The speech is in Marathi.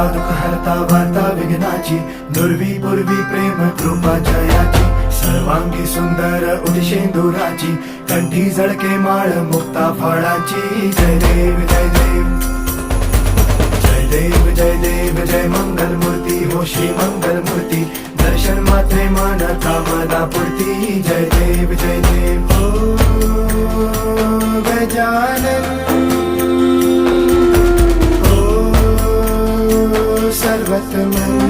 हरता दुःख हरता वार्ता विघ्नाची, दुर्वी पूर्वी प्रेम कृपा जयाची, सर्वांगी सुंदर उदिशेंदुराची, कंठी झळके माळ मुक्ता फळाची. जय देव जय देव जय देव जय देव जय मंगल मूर्ती हो श्री मंगल मूर्ती, दर्शन मात्रे मन कामना पूर्ती. जय देव जय देव हो गजानन हो सर्वतमन.